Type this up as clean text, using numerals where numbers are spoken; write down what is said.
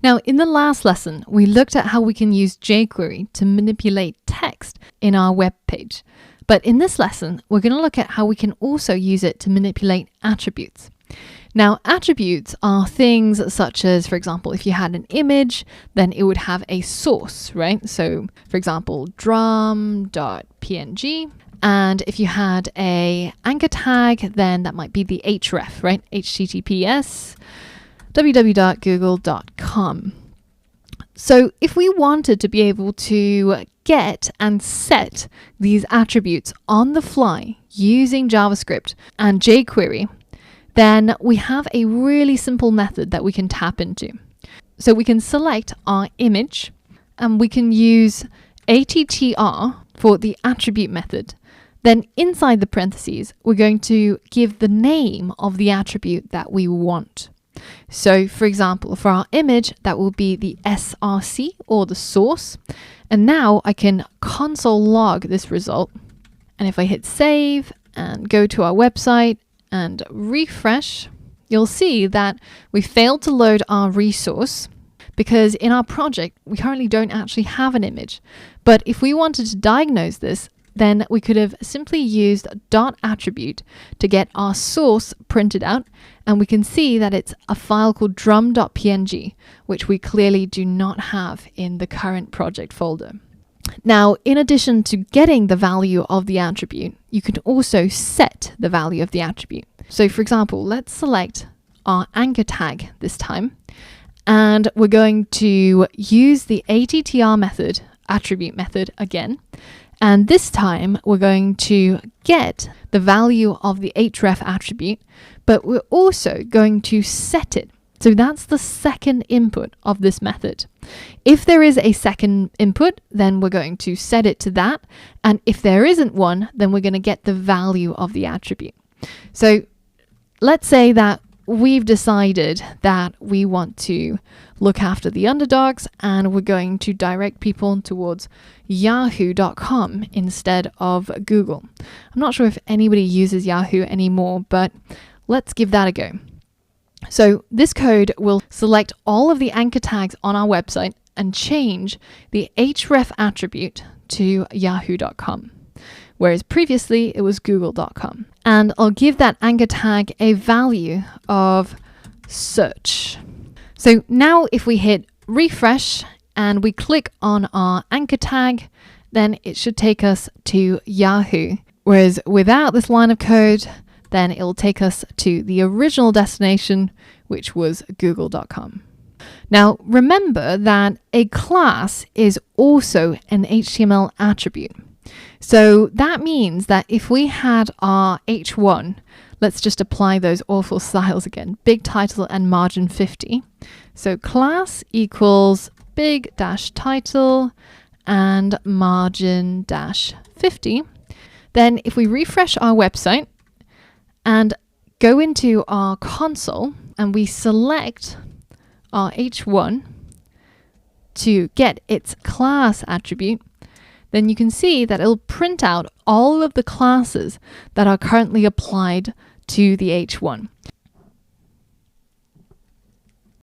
Now, in the last lesson, we looked at how we can use jQuery to manipulate text in our web page. But in this lesson, we're going to look at how we can also use it to manipulate attributes. Now, attributes are things such as, for example, if you had an image, then it would have a source, right? So, for example, drum.png. And if you had a anchor tag, then that might be the href, right? HTTPS www.google.com. So if we wanted to be able to get and set these attributes on the fly using JavaScript and jQuery, then we have a really simple method that we can tap into. So we can select our image and we can use attr for the attribute method. Then inside the parentheses, we're going to give the name of the attribute that we want. So for example, for our image, that will be the src or the source. And now I can console log this result. And if I hit save and go to our website and refresh, you'll see that we failed to load our resource because in our project, we currently don't actually have an image. But if we wanted to diagnose this, then we could have simply used .attribute to get our source printed out, and we can see that it's a file called drum.png, which we clearly do not have in the current project folder. Now, in addition to getting the value of the attribute, you can also set the value of the attribute. So for example, let's select our anchor tag this time, and we're going to use the attr method, attribute method again. And this time we're going to get the value of the href attribute, but we're also going to set it. So that's the second input of this method. If there is a second input, then we're going to set it to that. And if there isn't one, then we're going to get the value of the attribute. So let's say that we've decided that we want to look after the underdogs and we're going to direct people towards yahoo.com instead of Google. I'm not sure if anybody uses Yahoo anymore, but let's give that a go. So this code will select all of the anchor tags on our website and change the href attribute to yahoo.com. Whereas previously it was google.com. And I'll give that anchor tag a value of search. So now if we hit refresh and we click on our anchor tag, then it should take us to Yahoo. Whereas without this line of code, then it'll take us to the original destination, which was google.com. Now remember that a class is also an HTML attribute. So that means that if we had our h1, let's just apply those awful styles again, big title and margin 50. So class equals big dash title and margin dash 50. Then if we refresh our website and go into our console and we select our h1 to get its class attribute, then you can see that it'll print out all of the classes that are currently applied to the h1.